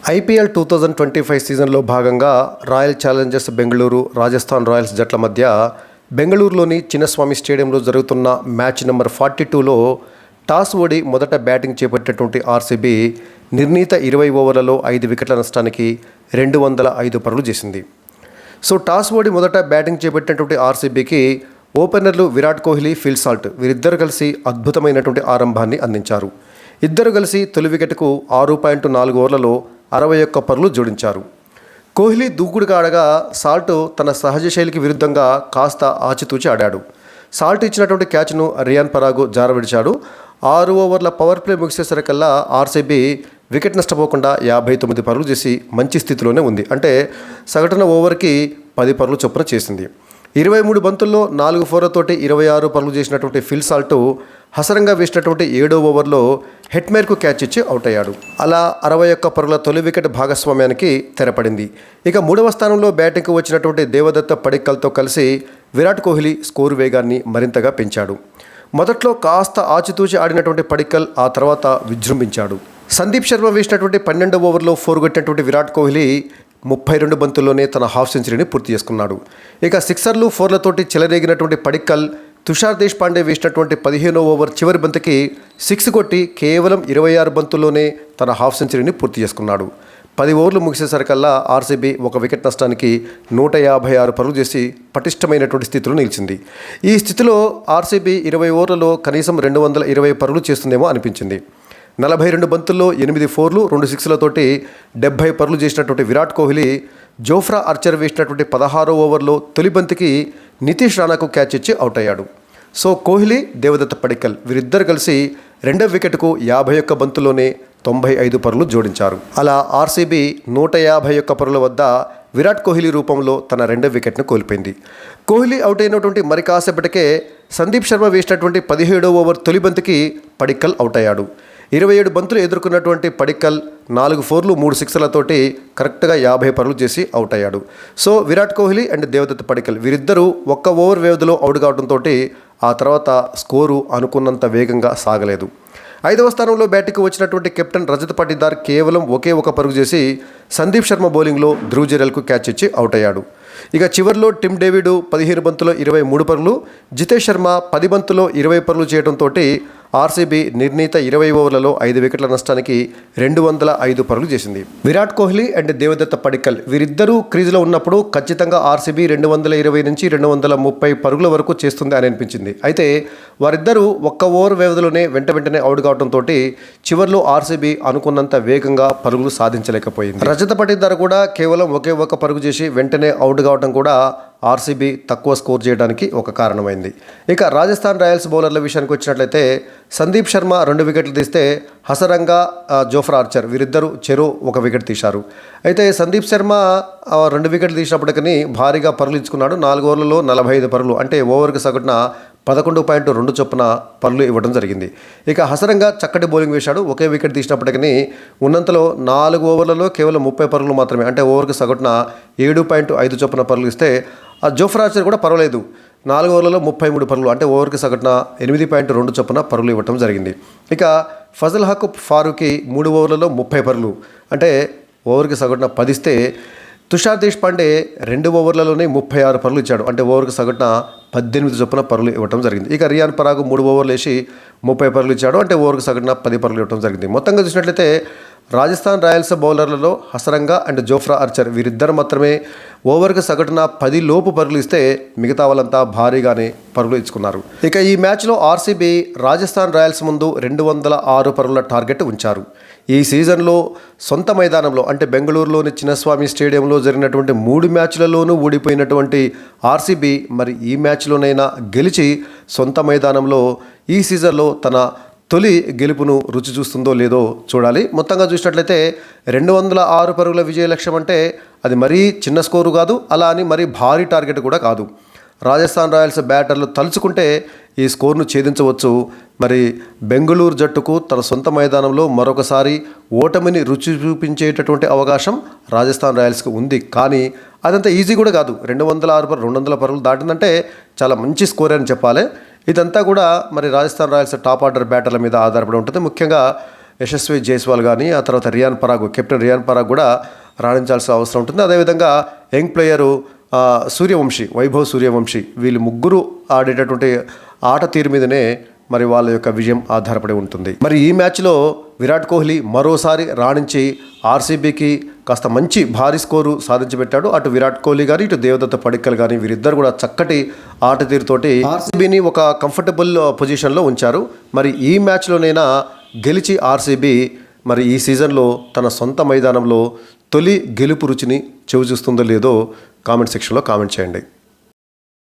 IPL 2025 సీజన్లో భాగంగా royal Challengers Bengaluru, Rajasthan Royals జట్ల మధ్య బెంగళూరులోని చిన్నస్వామి స్టేడియంలో జరుగుతున్న మ్యాచ్ నెంబర్ 42లో టాస్ ఓడి మొదట బ్యాటింగ్ చేపట్టినటువంటి ఆర్సీబీ నిర్ణీత 20 ఓవర్లలో 5 వికెట్ల నష్టానికి 205 పరుగులు చేసింది. సో టాస్ ఓడి మొదట బ్యాటింగ్ చేపట్టినటువంటి ఆర్సీబీకి ఓపెనర్లు విరాట్ కోహ్లీ, ఫిల్ సాల్ట్ వీరిద్దరు కలిసి అద్భుతమైనటువంటి ఆరంభాన్ని అందించారు. ఇద్దరు కలిసి తొలి వికెట్కు 6.4 ఓవర్లలో 61 పరుగులు జోడించారు. కోహ్లీ దూకుడుగా ఆడగా సాల్ట్ తన సహజ శైలికి విరుద్ధంగా కాస్త ఆచితూచి ఆడాడు. సాల్ట్ ఇచ్చినటువంటి క్యాచ్ను రియాన్ పరాగ్ జారవిడిచాడు. 6 ఓవర్ల పవర్ ప్లే ముగిసేసరికల్లా ఆర్సీబీ వికెట్ నష్టపోకుండా 59 పరుగులు చేసి మంచి స్థితిలోనే ఉంది. అంటే సగటున ఓవర్కి 10 పరుగులు చొప్పున చేసింది. 23 బంతుల్లో 4 ఫోర్లతోటి 26 పరుగులు చేసినటువంటి ఫిల్ సాల్ట్ హసరంగా వేసినటువంటి 7వ ఓవర్లో హెట్మేర్కు క్యాచ్ ఇచ్చి అవుట్ అయ్యాడు. అలా 61 పరుగుల తొలి వికెట్ భాగస్వామ్యానికి తెరపడింది. ఇక 3వ స్థానంలో బ్యాటింగ్కు వచ్చినటువంటి దేవదత్త పడిక్కల్తో కలిసి విరాట్ కోహ్లీ స్కోరు వేగాన్ని మరింతగా పెంచాడు. మొదట్లో కాస్త ఆచితూచి ఆడినటువంటి పడిక్కల్ ఆ తర్వాత విజృంభించాడు. సందీప్ శర్మ వేసినటువంటి 12వ ఓవర్లో 4 కొట్టినటువంటి విరాట్ కోహ్లీ 32 బంతుల్లోనే తన హాఫ్ సెంచరీని పూర్తి చేసుకున్నాడు. ఇక సిక్సర్లు, ఫోర్లతోటి చెలరేగినటువంటి పడిక్కల్ తుషార్ దేశ్పాండే వేసినటువంటి 15వ ఓవర్ చివరి బంతికి 6 కొట్టి కేవలం 26 బంతుల్లోనే తన హాఫ్ సెంచరీని పూర్తి చేసుకున్నాడు. 10 ఓవర్లు ముగిసేసరికల్లా ఆర్సీబీ 1 వికెట్ నష్టానికి 156 పరుగులు చేసి పటిష్టమైనటువంటి స్థితిలో నిలిచింది. ఈ స్థితిలో ఆర్సీబీ 20 ఓవర్లలో కనీసం 220 పరుగులు చేస్తుందేమో అనిపించింది. 42 బంతుల్లో 8 ఫోర్లు, 2 సిక్స్లతోటి 70 పరుగులు చేసినటువంటి విరాట్ కోహ్లీ జోఫ్రా ఆర్చర్ వేసినటువంటి 16వ ఓవర్లో తొలి బంతికి నితీష్ రాణాకు క్యాచ్ ఇచ్చి అవుట్ అయ్యాడు. సో కోహ్లీ, దేవదత్త పడిక్కల్ వీరిద్దరు కలిసి 2వ వికెట్కు 51 బంతుల్లోనే 95 పరుగులు జోడించారు. అలా ఆర్సీబీ 151 పరుగుల వద్ద విరాట్ కోహ్లీ రూపంలో తన 2వ వికెట్ను కోల్పోయింది. కోహ్లీ అవుట్ అయినటువంటి మరి కాసేపటికే సందీప్ శర్మ వేసినటువంటి 17వ ఓవర్ తొలి బంతికి పడిక్కల్ అవుట్ అయ్యాడు. 27 బంతులు ఎదుర్కొన్నటువంటి పడిక్కల్ 4 ఫోర్లు, 3 సిక్స్లతోటి కరెక్ట్గా 50 పరుగులు చేసి అవుట్ అయ్యాడు. సో విరాట్ కోహ్లీ అండ్ దేవదత్త పడిక్కల్ వీరిద్దరూ 1 ఓవర్ వ్యవధిలో అవుట్ కావడంతో ఆ తర్వాత స్కోరు అనుకున్నంత వేగంగా సాగలేదు. 5వ స్థానంలో బ్యాటింగ్కు వచ్చినటువంటి కెప్టెన్ రజత్ పాటీదార్ కేవలం ఒకే 1 పరుగు చేసి సందీప్ శర్మ బౌలింగ్లో ధ్రువ్ జురెల్కు క్యాచ్ ఇచ్చి అవుట్ అయ్యాడు. ఇక చివరిలో టిమ్ డేవిడ్ 15 బంతుల్లో 23 పరుగులు, జితేష్ శర్మ 10 బంతుల్లో 20 పరుగులు చేయడంతో ఆర్సీబీ నిర్ణీత 20 ఓవర్లలో 5 వికెట్ల నష్టానికి 205 పరుగులు చేసింది. విరాట్ కోహ్లీ అండ్ దేవదత్త పడిక్కల్ వీరిద్దరూ క్రీజులో ఉన్నప్పుడు ఖచ్చితంగా ఆర్సీబీ 220 నుంచి 230 పరుగుల వరకు చేస్తుంది అని అనిపించింది. అయితే వారిద్దరూ 1 ఓవర్ వ్యవధిలోనే వెంటనే అవుట్ కావడంతో చివరిలో ఆర్సీబీ అనుకున్నంత వేగంగా పరుగులు సాధించలేకపోయింది. రజత్ పాటీదార్ కూడా కేవలం ఒకే 1 పరుగు చేసి వెంటనే అవుట్ కావడం కూడా ఆర్సీబీ తక్కువ స్కోర్ చేయడానికి ఒక కారణమైంది. ఇక రాజస్థాన్ రాయల్స్ బౌలర్ల విషయానికి వచ్చినట్లయితే సందీప్ శర్మ 2 వికెట్లు తీస్తే హసరంగా, జోఫ్రా ఆర్చర్ వీరిద్దరూ చెరో 1 వికెట్ తీశారు. అయితే సందీప్ శర్మ 2 వికెట్లు తీసినప్పటికీ భారీగా పరుగులు ఇచ్చుకున్నాడు. 4 ఓవర్లలో 45 పరుగులు, అంటే ఓవర్కి సగటున 11.2 చొప్పున పరుగులు ఇవ్వడం జరిగింది. ఇక హసరంగా చక్కటి బౌలింగ్ వేశాడు. ఒకే వికెట్ తీసినప్పటికీ ఉన్నంతలో 4 ఓవర్లలో కేవలం 30 పరుగులు మాత్రమే, అంటే ఓవర్కి సగటున 7.5 చొప్పున పరుగులు ఇస్తే జోఫ్రా ఆర్చర్ కూడా పర్వాలేదు. 4 ఓవర్లలో 33 పరుగులు, అంటే ఓవర్కి సగటున 8.2 చొప్పున పరుగులు ఇవ్వడం జరిగింది. ఇక ఫజల్ హక్ ఫారూఖీ 3 ఓవర్లలో 30 పరుగులు, అంటే ఓవర్కి సగటున 10 ఇస్తే తుషార్ దేశ్పాండే 2 ఓవర్లలోనే 36 పరుగులు ఇచ్చాడు, అంటే ఓవర్కి సగటున 18 చొప్పున పరుగులు ఇవ్వడం జరిగింది. ఇక రియాన్ పరాగ్ 3 ఓవర్లు వేసి 30 పరుగులు ఇచ్చాడు, అంటే ఓవర్కి సగటున 10 పరుగులు ఇవ్వడం జరిగింది. మొత్తంగా చూసినట్లయితే రాజస్థాన్ రాయల్స్ బౌలర్లలో హసరంగా అండ్ జోఫ్రా ఆర్చర్ వీరిద్దరు మాత్రమే ఓవర్కి సగటున 10 లోపు పరుగులు ఇస్తే మిగతా వాళ్ళంతా భారీగానే పరుగులు ఇచ్చుకున్నారు. ఇక ఈ మ్యాచ్లో ఆర్సీబీ రాజస్థాన్ రాయల్స్ ముందు 206 పరుగుల టార్గెట్ ఉంచారు. ఈ సీజన్లో సొంత మైదానంలో, అంటే బెంగళూరులోని చిన్నస్వామి స్టేడియంలో జరిగినటువంటి 3 మ్యాచ్లలోనూ ఓడిపోయినటువంటి ఆర్సీబీ మరి ఈ మ్యాచ్లోనైనా గెలిచి సొంత మైదానంలో ఈ సీజన్లో తన తొలి గెలుపును రుచి చూస్తుందో లేదో చూడాలి. మొత్తంగా చూసినట్లయితే 206 పరుగుల విజయ లక్ష్యం అంటే అది మరీ చిన్న స్కోరు కాదు, అలా అని మరీ భారీ టార్గెట్ కూడా కాదు. రాజస్థాన్ రాయల్స్ బ్యాటర్లు తలుచుకుంటే ఈ స్కోర్ను ఛేదించవచ్చు. మరి బెంగళూరు జట్టుకు తన సొంత మైదానంలో మరొకసారి ఓటమిని రుచి చూపించేటటువంటి అవకాశం రాజస్థాన్ రాయల్స్కి ఉంది. కానీ అదంతా ఈజీ కూడా కాదు. 200 పరుగులు దాటిందంటే చాలా మంచి స్కోర్ అని చెప్పాలి. ఇదంతా కూడా మరి రాజస్థాన్ రాయల్స్ టాప్ ఆర్డర్ బ్యాటర్ల మీద ఆధారపడి ఉంటుంది. ముఖ్యంగా యశస్వి జైస్వాల్ కానీ, ఆ తర్వాత కెప్టెన్ రియాన్ పరాగ్ కూడా రాణించాల్సిన అవసరం ఉంటుంది. అదేవిధంగా యంగ్ ప్లేయరు సూర్యవంశీ, వైభవ్ సూర్యవంశీ, వీళ్ళు ముగ్గురు ఆడేటటువంటి ఆట తీరు మీదనే మరి వాళ్ళ యొక్క విజయం ఆధారపడి ఉంటుంది. మరి ఈ మ్యాచ్లో విరాట్ కోహ్లీ మరోసారి రాణించి ఆర్సీబీకి కాస్త మంచి భారీ స్కోరు సాధించబెట్టాడు. అటు విరాట్ కోహ్లీ కానీ, ఇటు దేవదత్త పడిక్కల్ కానీ, వీరిద్దరు కూడా చక్కటి ఆట తీరుతోటి ఆర్సీబీని ఒక కంఫర్టబుల్ పొజిషన్లో ఉంచారు. మరి ఈ మ్యాచ్లోనైనా గెలిచి ఆర్సీబీ మరి ఈ సీజన్లో తన సొంత మైదానంలో తొలి గెలుపు రుచిని చవిచూస్తుందో లేదో కామెంట్ సెక్షన్లో కామెంట్ చేయండి.